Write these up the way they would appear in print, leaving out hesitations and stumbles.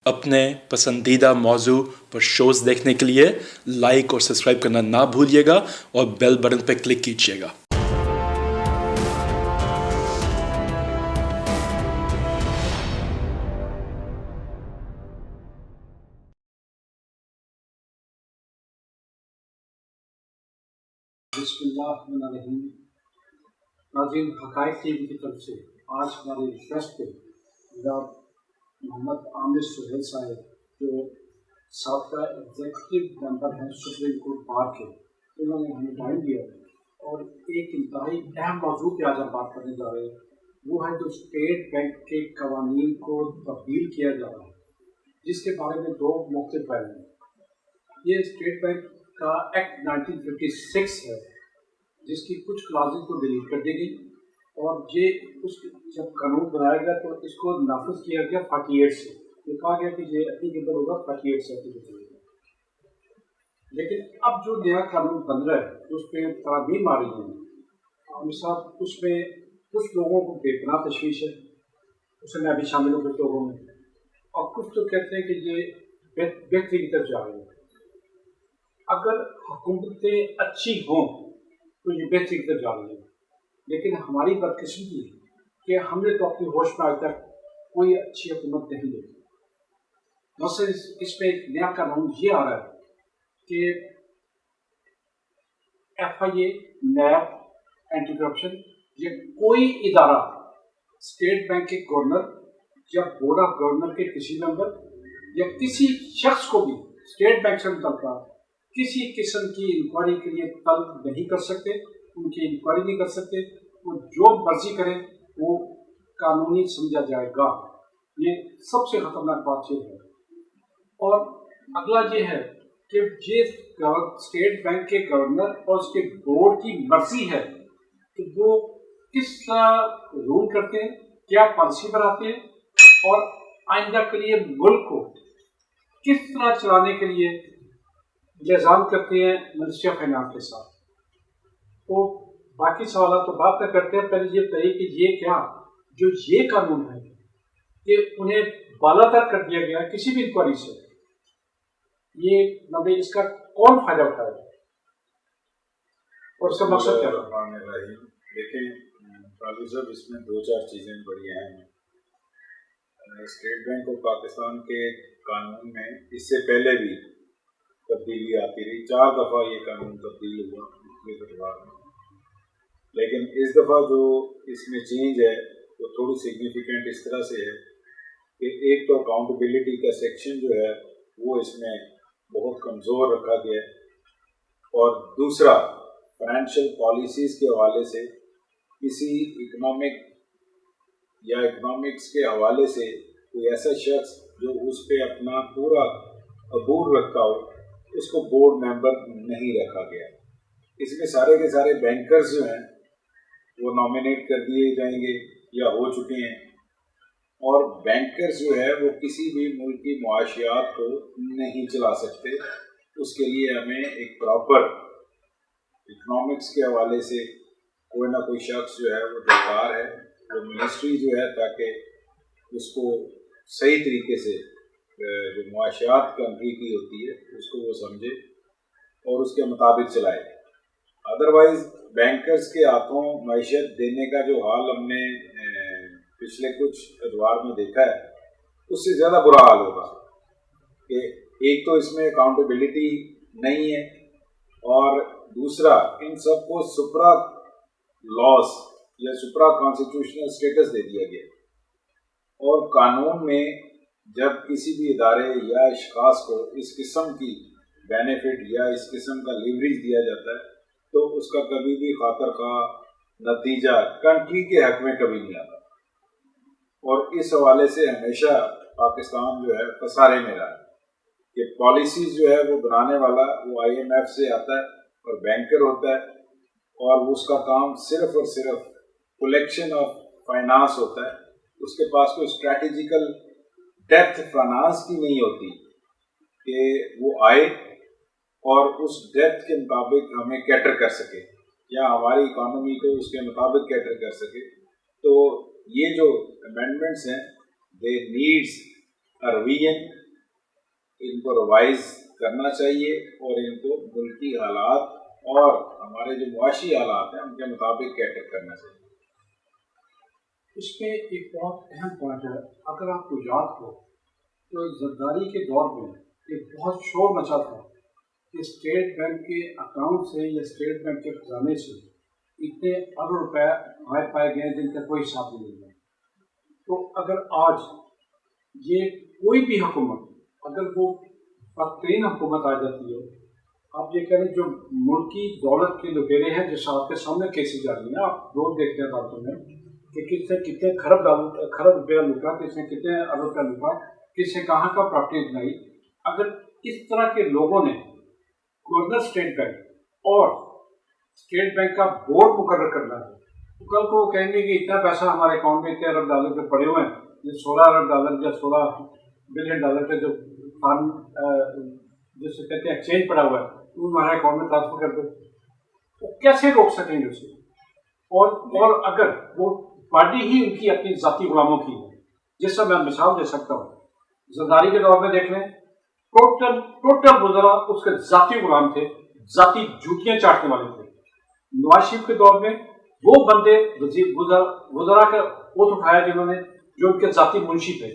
اپنے پسندیدہ موضوع پر شوز دیکھنے کے لیے لائک اور سبسکرائب کرنا نہ بھولیے گا اور بیل بٹن پر کلک کیجیے گا۔ بسم اللہ الرحمن الرحیم۔ ناظرین، حقائق ٹی وی کی طرف سے آج ہمارے ریکویسٹ پہ جناب محمد عامر سہیل صاحب جو سابقہ ایگزیکٹو ممبر ہیں سپریم کورٹ بار کے، انہوں نے ہمیں ٹائم دیا ہے اور ایک انتہائی اہم موضوع پہ آج ہم بات کرنے جا رہے ہیں۔ وہ ہے جو اسٹیٹ بینک کے قوانین کو تبدیل کیا جا رہا ہے، جس کے بارے میں دو مختلف پہلو ہیں۔ یہ اسٹیٹ بینک کا ایکٹ 1956 ہے، جس کی کچھ کلازز کو ڈیلیٹ کر دی گئی، اور جب قانون بنایا گیا تو اس کو نافذ کیا گیا 48 سے۔ یہ کہا گیا کہ یہ اپلیکیبل ہوگا 48 سے اپلیکیبل ہوگا۔ لیکن اب جو نیا قانون بن رہا ہے اس پہ ترامیم آ رہی ہیں، عامر صاحب، اس میں کچھ لوگوں کو بے پناہ تشویش ہے، اس میں بھی شامل ہوں کچھ لوگوں میں، اور کچھ تو کہتے ہیں کہ یہ بہتری کی طرف جا رہی ہے۔ اگر حکومتیں اچھی ہوں تو یہ بہتری کی طرف جا رہی ہے، لیکن ہماری بدقسمتی ہے کہ ہم نے تو اپنی ہوش میں آج تک کوئی اچھی حکومت نہیں دیکھی۔ مثلاً اس میں ایک نیا قانون یہ آ رہا ہے کہ ایف آئی اے، نیب، اینٹی کرپشن، یہ کوئی ادارہ اسٹیٹ بینک کے گورنر یا بورڈ آف گورنر کے کسی ممبر یا کسی شخص کو بھی اسٹیٹ بینک سے متعلقہ کسی قسم کی انکوائری کے لیے طلب نہیں کر سکتے، ان کی انکوائری نہیں کر سکتے۔ وہ جو مرضی کریں وہ قانونی سمجھا جائے گا۔ یہ سب سے خطرناک بات یہ ہے۔ اور اگلا یہ ہے کہ یہ اسٹیٹ بینک کے گورنر اور اس کے بورڈ کی مرضی ہے کہ وہ کس طرح رول کرتے ہیں، کیا پالیسی بناتے ہیں، اور آئندہ کے لیے ملک کو کس طرح چلانے کے لیے الزام کرتے ہیں منسٹری آف فائنانس کے ساتھ۔ تو باقی سوالات تو بات میں کرتے ہیں، پہلے یہ بتائیے کہ یہ کیا جو یہ قانون ہے کہ انہیں بالا تر کر دیا گیا کسی بھی انکوائری سے، یہ اس کا کون فائدہ اٹھائے گا اور اس کا مقصد کیا ہے؟ دیکھیں قاضی صاحب، اس میں دو چار چیزیں بڑی اہم ہیں۔ اسٹیٹ بینک آف پاکستان کے قانون میں اس سے پہلے بھی تبدیلی آتی رہی، 4 دفعہ یہ قانون تبدیل ہوا مختلف اعتبار میں، لیکن اس دفعہ جو اس میں چینج ہے وہ تھوڑی سگنیفیکنٹ اس طرح سے ہے کہ ایک تو اکاؤنٹیبلٹی کا سیکشن جو ہے وہ اس میں بہت کمزور رکھا گیا ہے، اور دوسرا فائنینشیل پالیسیز کے حوالے سے کسی اکنامکس کے حوالے سے کوئی ایسا شخص جو اس پہ اپنا پورا عبور رکھتا ہو، اس کو بورڈ ممبر نہیں رکھا گیا۔ اس میں سارے کے سارے بینکرز جو ہیں وہ نامینیٹ کر دیے جائیں گے یا ہو چکے ہیں، اور بینکرز جو ہے وہ کسی بھی ملک کی معاشیات کو نہیں چلا سکتے۔ اس کے لیے ہمیں ایک پراپر اکنامکس کے حوالے سے کوئی نہ کوئی شخص جو ہے وہ درکار ہے، وہ منسٹری جو ہے، تاکہ اس کو صحیح طریقے سے جو معاشیات کنٹری کی ہوتی ہے اس کو وہ سمجھے اور اس کے مطابق چلائے۔ ادروائز بینکرز کے ہاتھوں معیشت دینے کا جو حال ہم نے پچھلے کچھ ادوار میں دیکھا ہے، اس سے زیادہ برا حال ہوگا کہ ایک تو اس میں اکاؤنٹیبلٹی نہیں ہے، اور دوسرا ان سب کو سپرا لاس یا سپرا کانسٹیٹیوشنل اسٹیٹس دے دیا گیا، اور قانون میں جب کسی بھی ادارے یا اشخاص کو اس قسم کی بینیفٹ یا اس قسم کا لیوریج دیا جاتا ہے تو اس کا کبھی بھی خاطر خواہ نتیجہ کنٹری کے حق میں کبھی نہیں آتا، اور اس حوالے سے ہمیشہ پاکستان جو ہے خسارے میں رہا ہے کہ پالیسیز جو ہے وہ بنانے والا وہ آئی ایم ایف سے آتا ہے اور بینکر ہوتا ہے، اور اس کا کام صرف اور صرف کلیکشن آف فائنانس ہوتا ہے۔ اس کے پاس کوئی اسٹریٹجیکل ڈیپتھ فائنانس کی نہیں ہوتی کہ وہ آئے اور اس ڈیپتھ کے مطابق ہمیں کیٹر کر سکے یا ہماری اکانومی کو اس کے مطابق کیٹر کر سکے۔ تو یہ جو امینڈمنٹس ہیں دے نیڈس रवैयन इनको रिवाइज करना चाहिए और इनको मुल्की हालात और हमारे जो मुआशी हालात हैं उनके मुताबिक कैटर करना चाहिए. इसमें एक बहुत अहम पॉइंट है, अगर आपको याद हो तो जरदारी के दौर में एक बहुत शोर मचा था कि स्टेट बैंक के अकाउंट से या स्टेट बैंक के खजाने से इतने अरब रुपए गायब पाए गए जिनका कोई हिसाब नहीं है. तो अगर आज ये कोई भी हुकूमत, अगर वो बदतरीन हुकूमत आ जाती है, आप ये कह रहे जो मुल्की दौलत के लुटेरे हैं, जैसे आपके सामने केसेस जा रही हैं, आप रोज देखते हैं अदालतों में कि किसने कितने खरब रुपया लूटा, किसने कितने अरब रुपया लूटा, किसने कहाँ का प्रॉपर्टी बनाई. अगर इस तरह के लोगों ने गवर्नर स्टेट बैंक और स्टेट बैंक का बोर्ड मुकर्रर करना है, तो कल को वो कहेंगे कि इतना पैसा हमारे अकाउंट में इतने अरब डॉलर के पड़े हुए हैं, ये 16 अरब डॉलर या 16 बिलियन डॉलर का जो फॉर्म जिससे कहते हैं एक्सचेंज पड़ा हुआ है, वो हमारे अकाउंट में ट्रांसफर कर दो. तो कैसे रोक सकेंगे उसे? और अगर वो पार्टी ही उनकी अपनी जाती गुलामों की है, जिससे मैं मिसाल दे सकता हूँ, जरदारी के दौर में देख लें, टोटल वज़रा उसके जाती गुलाम थे, जाती जूतियाँ चाटने वाले थे. नवाज शरीफ के दौर में वो बंदे वज़रा का ओथ उठाया जिन्होंने, जो इनके जाती मुंशी थे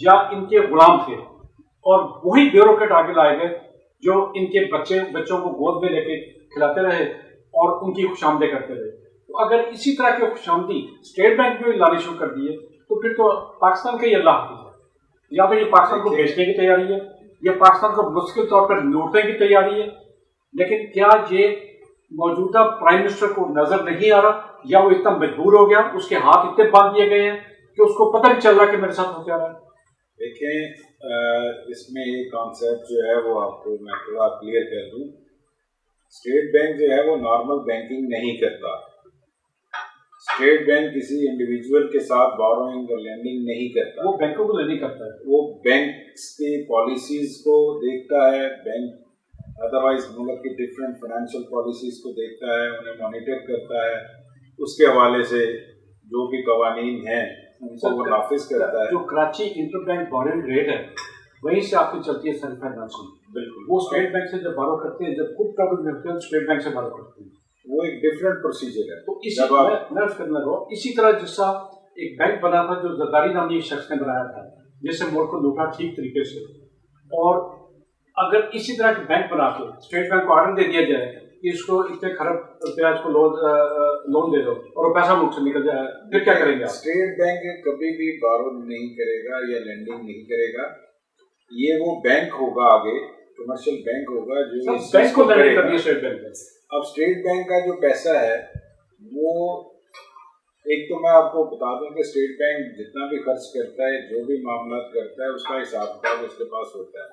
या इनके गुलाम थे, और वही ब्यूरोक्रेट आगे लाए गए जो इनके बच्चों को गोद में लेके खिलाते रहे और उनकी खुशामदें करते रहे. तो अगर इसी तरह की खुशामदी स्टेट बैंक में लानी शुरू कर दिए तो फिर तो पाकिस्तान का ही अल्लाह हाफिज़ है. या तो ये पाकिस्तान को बेचने की तैयारी है, या पाकिस्तान को मुश्किल तौर पर लूटने की तैयारी है. लेकिन क्या ये मौजूदा प्राइम मिनिस्टर को नजर नहीं आ रहा, या वो इतना मजबूर हो गया, उसके हाथ इतने बांध दिए गए हैं कि उसको पता नहीं चल रहा कि मेरे साथ हो क्या रहा है? देखें, इसमें एक कॉन्सेप्ट जो है वो आपको मैं थोड़ा क्लियर कर दूं. स्टेट बैंक जो है वो नॉर्मल बैंकिंग नहीं करता. स्टेट बैंक किसी इंडिविजुअल के साथ बोरोइंग और लैंडिंग नहीं करता. वो बैंकों को नहीं करता है, वो बैंक्स की पॉलिसीज को देखता है, बैंक अदरवाइज मुल्क की डिफरेंट फाइनेंशियल पॉलिसीज को देखता है, उन्हें मॉनिटर करता है, उसके हवाले से जो भी कवानीन हैं उनको वो नाफिज करता है. जो Karachi inter bank borrowing rate है वहीं से आपकी चलती है सारी फाइनेंशियल. बिल्कुल, वो स्टेट बैंक से जब बारो करते हैं, जब खुद ट्रबल में होते हैं स्टेट बैंक से बारो करते हैं, वो एक डिफरेंट प्रोसीजर है. तो इसी तरह जैसा एक बैंक बना था जो जरदारी नामी एक शख्स ने बनाया था, जिससे मुल्क को लूटा ठीक तरीके से, और अगर इसी तरह के बैंक बना के स्टेट बैंक को ऑर्डर दे दिया जाए कि इसको इतने खरब रुपया इसको लोन दे दो और वो पैसा मुल्क से निकल जाए, फिर क्या करेंगे? स्टेट बैंक कभी भी बारो नहीं करेगा या लैंडिंग नहीं करेगा. ये वो बैंक होगा, आगे कमर्शियल बैंक होगा जो बैंक को लैंडिंग कर दिया स्टेट बैंक ने. अब स्टेट बैंक का जो पैसा है वो, एक तो मैं आपको बता दूं कि स्टेट बैंक जितना भी खर्च करता है, जो भी मामला करता है, उसका हिसाब किताब उसके पास होता है.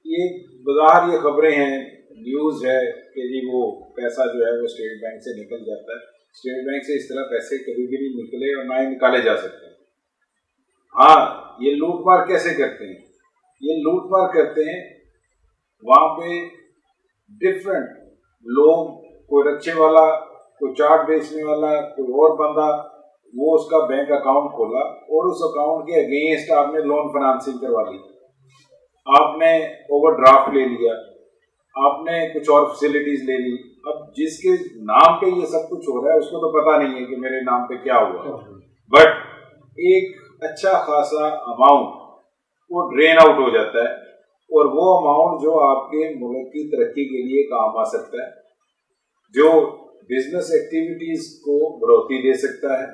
ये बाजार ये खबरें हैं, न्यूज़ है कि जी वो पैसा जो है वो स्टेट बैंक से निकल जाता है. स्टेट बैंक से इस तरह पैसे कभी भी नहीं निकले और ना ही निकाले जा सकते हैं. हाँ, ये लूटमार कैसे करते हैं? ये लूटमार करते हैं वहाँ पे डिफरेंट लोग, कोई रक्षे वाला, कोई चाट बेचने वाला, कोई और बंदा, वो उसका बैंक अकाउंट खोला और उस अकाउंट के अगेंस्ट आपने लोन फाइनेंसिंग करवा ली, आपने ओवरड्राफ्ट ले लिया, आपने कुछ और फैसिलिटीज ले ली. अब जिसके नाम पे ये सब कुछ हो रहा है उसको तो पता नहीं है कि मेरे नाम पे क्या हुआ, बट एक अच्छा खासा अमाउंट वो ड्रेन आउट हो जाता है, और वो अमाउंट जो आपके मुल्क की तरक्की के लिए काम आ सकता है, जो बिजनेस एक्टिविटीज को बढ़ोतरी दे सकता है,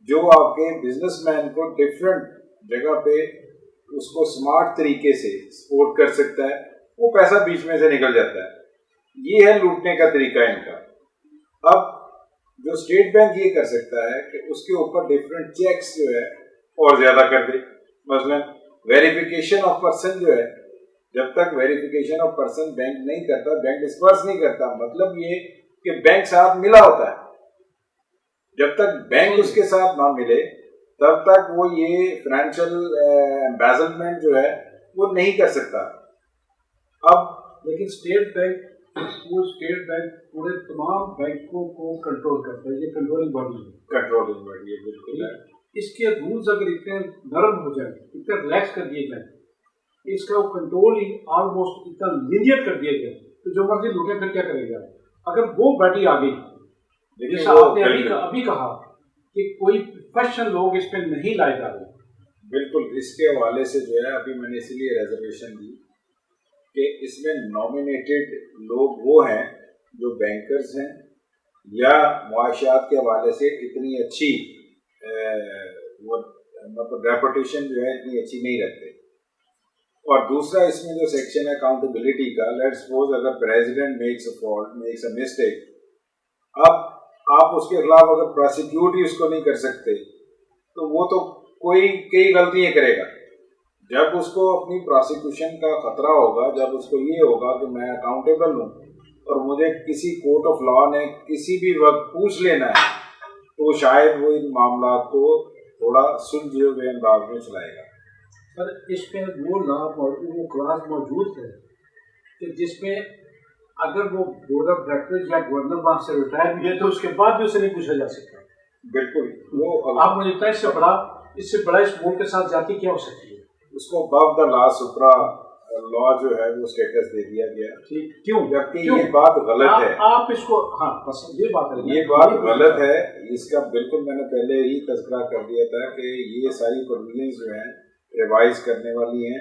जो आपके बिजनेसमैन को डिफरेंट जगह पे उसको स्मार्ट तरीके से सपोर्ट कर सकता है, वो पैसा बीच में से निकल जाता है. ये है लूटने का तरीका इनका. अब जो स्टेट बैंक ये कर सकता है कि उसके ऊपर डिफरेंट चेक्स जो है और ज्यादा कर दे. मसलन वेरिफिकेशन ऑफ पर्सन जो है, जब तक वेरिफिकेशन ऑफ पर्सन बैंक नहीं करता, बैंक डिस्पर्स नहीं करता, मतलब ये कि बैंक साथ मिला होता है, जब तक बैंक उसके साथ ना मिले तब तक वो ये फाइनेंशियल एम्बेजलमेंट जो है वो नहीं कर सकता. अब लेकिन स्टेट बैंक पूरे तमाम बैंकों को कंट्रोल करता है, ये कंट्रोलिंग बॉडी है. कंट्रोलिंग बॉडी है, बिल्कुल है. اس کے رولز اگر اتنے نرم ہو جائیں, اتنے ریلیکس کر دیے جائیں, اس کا کنٹرول ہی آلموسٹ اتنا لینئر کر دیا جائے تو جو مرضی لوٹے پھر کیا کرے گا. اگر وہ بیٹی آ گئی, جیسا آپ نے ابھی کہا کہ کوئی پروفیشنل لوگ اس پہ نہیں لائے جا رہے. بالکل, اس کے حوالے سے جو ہے ابھی میں نے اسی لیے ریزرویشن دی کہ اس میں نامینیٹڈ لوگ وہ ہیں جو بینکرز ہیں یا معاشیات کے حوالے سے اتنی اچھی مطلب ریپوٹیشن جو ہے اتنی اچھی نہیں رکھتے. اور دوسرا اس میں جو سیکشن ہے اکاؤنٹیبلٹی کا, لیٹ سپوز اگر president makes a fault, makes a mistake, اب آپ اس کے خلاف اگر پراسیکیوٹ ہی اس کو نہیں کر سکتے تو وہ تو کئی غلطیاں کرے گا. جب اس کو اپنی پراسیکیوشن کا خطرہ ہوگا, جب اس کو یہ ہوگا کہ میں اکاؤنٹیبل ہوں اور مجھے کسی کورٹ آف لا نے کسی بھی وقت پوچھ لینا ہے, تو شاید وہ ان معاملات کو تھوڑا سلجھے ہوئے انداز میں چلائے گا. سر اس میں وہ لا وہ کلاس موجود ہے کہ جس میں اگر وہ بورڈ آف ڈائریکٹر یا گورنر وہاں سے ریٹائر بھی ہے تو اس کے بعد بھی اسے نہیں پوچھا جا سکتا. بالکل, وہ آپ مجھے بتائیں اس سے بڑا اس ملک کے ساتھ جاتی کیا ہو سکتی ہے. اس کو above the law سپرا لا جو ہے وہ اسٹیٹس دے دیا گیا. کیوں؟ جبکہ یہ بات غلط ہے. آپ اس کو, ہاں بس یہ بات ہے, یہ بات غلط ہے. اس کا بالکل میں نے پہلے ہی تذکرہ کر دیا تھا کہ یہ ساری پروویژنز جو ہیں ریوائز کرنے والی ہیں.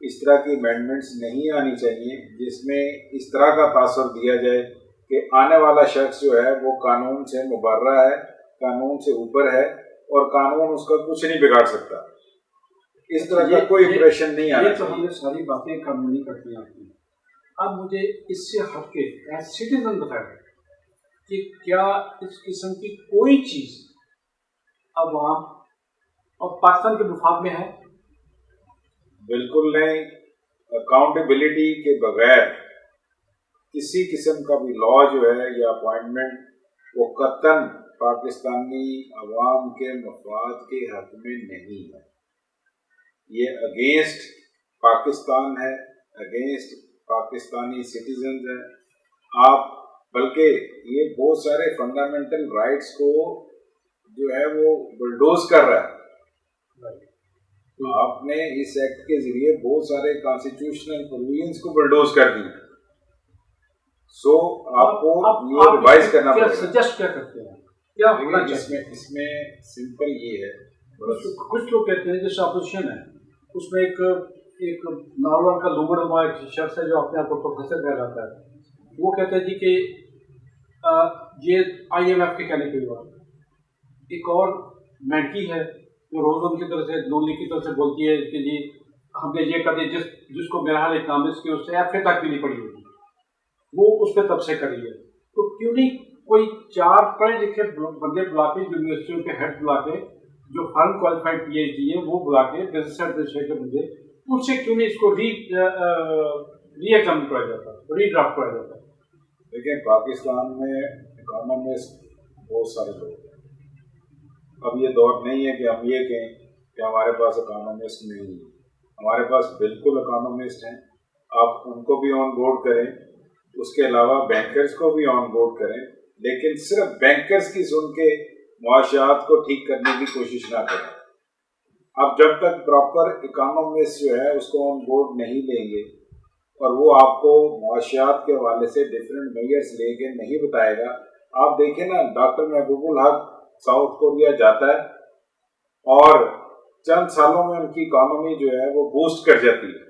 اس طرح کی امینڈمنٹس نہیں آنی چاہیے جس میں اس طرح کا تاثر دیا جائے کہ آنے والا شخص جو ہے وہ قانون سے مبرہ ہے, قانون سے اوپر ہے اور قانون اس کا کچھ نہیں بگاڑ سکتا. اس طرح کا کوئی امپریشن نہیں آنا چاہیے. تو ہم نے ساری باتیں کم نہیں کرتی آپ کی. اب مجھے اس سے ہٹ کے ایز سٹیزن بتائیں کہ کیا اس قسم کی کوئی چیز عوام اور پاکستان کے مفاد میں ہے؟ بالکل نہیں. اکاؤنٹیبلٹی کے بغیر کسی قسم کا بھی لا جو ہے یا اپوائنٹمنٹ وہ قطعاً پاکستانی عوام کے مفاد کے حق میں نہیں ہے. یہ اگینسٹ پاکستان ہے, اگینسٹ پاکستانی سٹیزنز ہیں. آپ بلکہ یہ بہت سارے فنڈامنٹل رائٹس کو جو ہے وہ بلڈوز کر رہا ہے. آپ نے اس ایکٹ کے ذریعے بہت سارے کانسٹیٹیوشنل پروویژنز کو بلڈوز کر دی. سو آپ کو یہ ریوائز کرنا پڑے گا. سجیسٹ کیا کرتے ہیں, کیا ہونا چاہیے؟ اس میں سمپل یہ ہے, کچھ لوگ کہتے ہیں جیسے اپوزیشن ہے اس میں ایک نارول کا لوبڑ نما ایک شخص ہے جو اپنے آپ کو پروفیسر کہلاتا ہے. وہ کہتے ہیں جی کہ یہ آئی ایم ایف کے کہنے کے بعد ایک اور مینٹی ہے جو روز ان کی طرف سے نون لیگ کی طرف سے بولتی ہے کہ جی ہم نے یہ کر دیا, جس کو میرا حال اکنامکس کی اس سے ایف اے تک بھی نہیں پڑی ہوگی, وہ اس پہ تب سے کری ہے. تو کیوں نہیں کوئی 4 پڑھے لکھے بندے بلا کے, یونیورسٹیوں کے ہیڈ بلا کے, جو فارم کوالیفائڈ پی ایچ ڈی ہیں وہ بلا کے بزنس ایڈمنسٹریٹر بندے, ان سے کیوں نہیں اس کو ری ایگزامن کرایا جاتا, ری ڈرافٹ کرایا جاتا. لیکن پاکستان میں اکانومسٹ بہت سارے لوگ ہیں. اب یہ دور نہیں ہے کہ ہم یہ کہیں کہ ہمارے پاس اکانومسٹ نہیں ہے. ہمارے پاس بالکل اکانومسٹ ہیں. آپ ان کو بھی آن بورڈ کریں, اس کے علاوہ بینکرز کو بھی آن بورڈ کریں, لیکن صرف بینکرز کی سن کے معاشیات کو ٹھیک کرنے کی کوشش نہ کریں. اب جب تک پراپر اکانومسٹ جو ہے اس کو آن بورڈ نہیں لیں گے اور وہ آپ کو معاشیات کے حوالے سے ڈفرینٹ میجرز لے کے نہیں بتائے گا. آپ دیکھیں نا, ڈاکٹر محبوب الحق ساؤتھ کوریا جاتا ہے اور چند سالوں میں ان کی اکانومی جو ہے وہ بوسٹ کر جاتی ہے,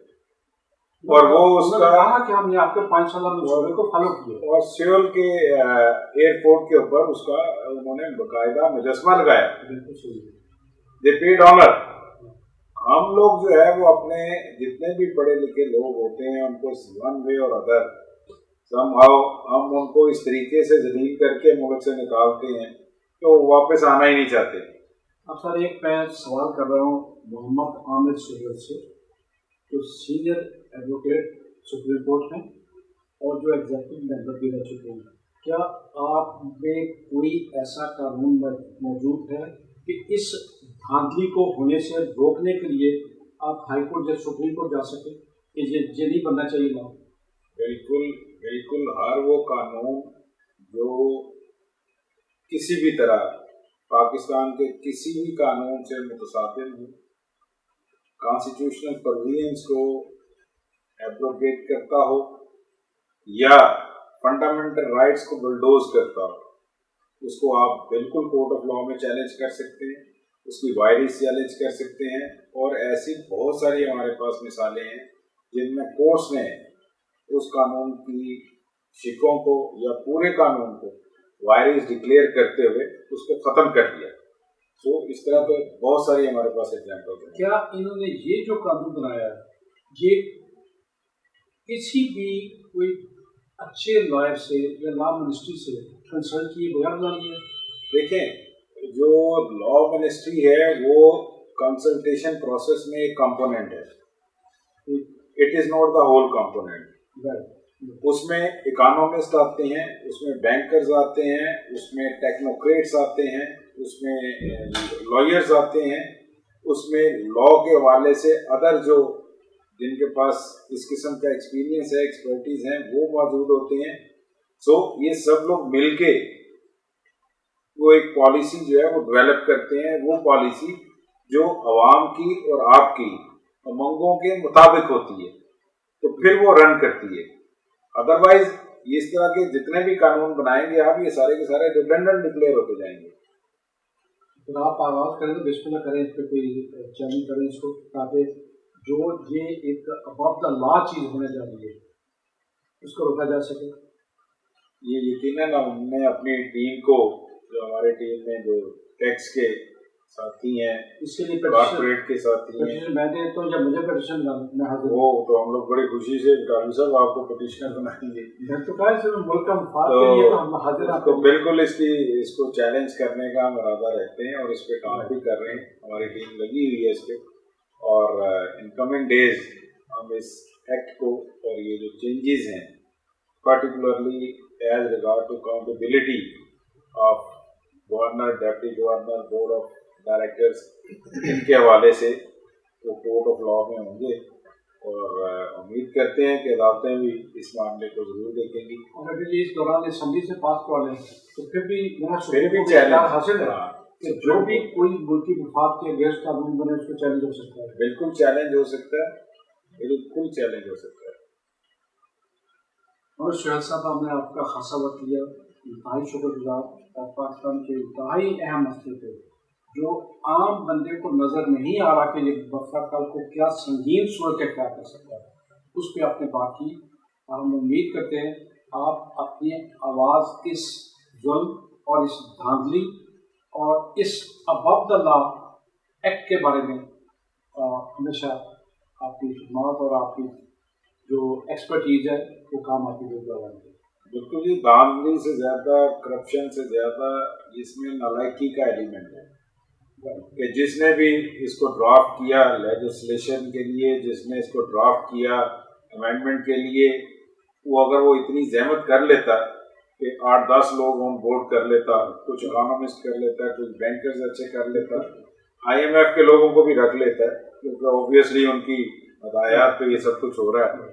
اور وہ اس کا کہا کہ ہم نے آپ کے 5 سالہ منصوبے کو فالو کیا, اور سیول کے ایئرپورٹ کے اوپر اس کا انہوں نے باقاعدہ مجسمہ لگایا. بالکل صحیح, دے پیڈ آنر. ہم لوگ جو ہے وہ اپنے جتنے بھی پڑھے لکھے لوگ ہوتے ہیں ان کو ون وے اور ادر سم ہاؤ ہم ان کو اس طریقے سے ذلیل کر کے ملک سے نکالتے ہیں تو وہ واپس آنا ہی نہیں چاہتے. اب سر ایک میں سوال کر رہا ہوں محمد عامر سہیل سے, جو سینئر ایڈوکیٹ سپریم کورٹ ہیں اور جو ایگزیکٹو ممبر بھی رہ چکے ہیں. کیا آپ میں کوئی ایسا قانون موجود ہے کہ اس دھاندلی کو ہونے سے روکنے کے لیے آپ ہائی کورٹ یا سپریم کورٹ جا سکیں کہ یہ نہیں بننا چاہیے نا؟ بالکل بالکل. ہر وہ قانون جو کسی بھی طرح पाकिस्तान के किसी भी कानून से मुतसादिम हो, कॉन्स्टिट्यूशनल प्रोविजंस को एब्रोगेट करता हो या फंडामेंटल राइट्स को बुलडोज करता हो, उसको आप बिल्कुल कोर्ट ऑफ लॉ में चैलेंज कर सकते हैं, उसकी वायरेस चैलेंज कर सकते हैं। और ऐसी बहुत सारी हमारे पास मिसालें हैं जिनमें कोर्ट्स ने उस कानून की शिकों को या पूरे कानून को वायरेस डिक्लेयर करते हुए उसको ख़त्म कर दिया। तो इस तरह तो बहुत सारी हमारे पास एग्जाम्पल हैं। क्या इन्होंने ये जो कानून बनाया है, ये किसी भी कोई अच्छे लॉयर से या लॉ मिनिस्ट्री से कंसल्ट किए बगैर बनाई है? देखें, जो लॉ मिनिस्ट्री है वो कंसल्टेशन प्रोसेस में एक कंपोनेंट है, it is not the whole component. उसमें इकोनॉमिस्ट आते हैं, उसमें बैंकर्स आते हैं, उसमें टेक्नोक्रेट्स आते हैं, उसमें लॉयर्स आते हैं, उसमें लॉ के हवाले से अदर जो जिनके पास इस किस्म का एक्सपीरियंस है, एक्सपर्टीज हैं, वो मौजूद होते हैं। सो ये सब लोग मिलके वो एक पॉलिसी जो है वो डेवलप करते हैं। वो पॉलिसी जो अवाम की और आपकी उमंगों के मुताबिक होती है तो फिर वो रन करती है। अदरवाइज इस तरह के जितने भी कानून बनाएंगे आप, ये सारे के सारे रिडंडेंट डिक्लेयर होते जाएंगे। तो आप आवाज़ करें तो बिस्मिल्लाह करें, इस पर कोई चैलेंज करें इसको, ताकि जो ये एक अबव द लॉ चीज़ होने जा रही है उसको रोका जा सके। ये यकीनन हमने अपनी टीम को, जो हमारे टीम में जो टैक्स के साथी हैं, इसके लिए कॉर्पोरेट के साथी हैं, मैं देता हूँ, जब मुझे पिटीशन मैं हाजिर वो तो हम लोग बड़ी खुशी से डालू साहब आपको पिटीशनर बनाएंगे। मैं तो कहा सिर्फ मुल्क का मफाद के लिए तो हम हाजिर तो बिल्कुल इसको चैलेंज करने का हम इरादा रखते हैं और इस पे काम भी कर रहे हैं। हमारी टीम लगी हुई है इस पे, और इन कमिंग डेज हम इस एक्ट को और ये जो चेंजेस हैं, particularly as regard to accountability of governor, deputy governor, board of directors, इनके हवाले से वो कोर्ट ऑफ लॉ में होंगे और उम्मीद करते हैं कि अदालतें भी इस मामले को जरूर देखेंगी। और अगर ये इस दौरान असम्बली से पास करवा लें तो फिर भी चैलेंज हासिल है कि जो भी कोई मुल्की मफाद के अगेंस्ट कानून बने उसको चैलेंज हो सकता है। बिल्कुल चैलेंज हो सकता है, बिल्कुल चैलेंज हो सकता है। और शोहद साहब, हमने आपका खासा वक्त लिया, इंतहाई शुक्रगुजार। पाकिस्तान के इंतहाई अहम मसले थे जो आम बंदे को नज़र नहीं आ रहा कि ये बफा कल को क्या संगीन सूरत क्या कर सकता है, उस पर आपने बात की। हम उम्मीद करते हैं आप अपनी आवाज़ इस जुल्म और इस धांधली और इस अबव द लॉ एक्ट के बारे में हमेशा आपकी खिदमत और आपकी जो एक्सपर्टीज है वो काम आती है। बिल्कुल, ये धांधली से ज़्यादा, करप्शन से ज़्यादा इसमें नालायकी का एलिमेंट है कि जिसने भी इसको ड्राफ्ट किया लेजिस्लेशन के लिए, जिसने इसको ड्राफ्ट किया अमेंडमेंट के लिए, वो अगर वो इतनी जहमत कर लेता कि 8-10 लोग ऑन बोर्ड कर लेता, कुछ इकोनॉमिस्ट कर लेता, कुछ बैंकर्स अच्छे कर लेता, IMF के लोगों को भी रख लेता, क्योंकि ऑब्वियसली उनकी हदायत पे ये सब कुछ हो रहा है,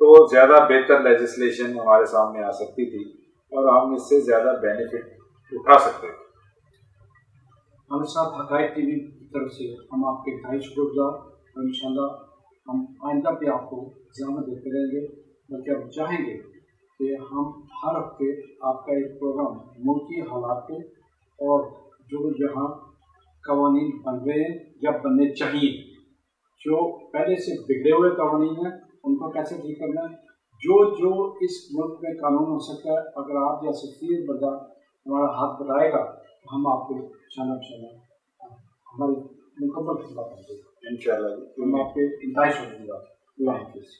तो ज़्यादा बेहतर लेजिस्लेशन हमारे सामने आ सकती थी और हम इससे ज़्यादा बेनिफिट उठा सकते थे। हमारे साथ हकायक टीवी की तरफ से हम आपके इंतहाई शुक्रगुजार, और इंशाल्लाह हम आइंदा भी आपको ज़हमत देते रहेंगे, बल्कि हम चाहेंगे कि हम हर हफ्ते आपका एक प्रोग्राम मुल्की हालात पे और जो यहाँ कवानीन बन रहे हैं या बनने चाहिए, जो पहले से बिगड़े हुए कवानीन हैं उनको कैसे ठीक करना है, जो इस मुल्क में कानून हो सकता है, अगर आप जैसे तीर बंदा हमारा हाथ बढ़ाएगा तो हम आपको इंशाल्लाह हमारी मुकम्मल खिदमत करेंगे। इंशाल्लाह हम आपके इंतहाई शुक्रिया। अल्लाह हाफ़िज़।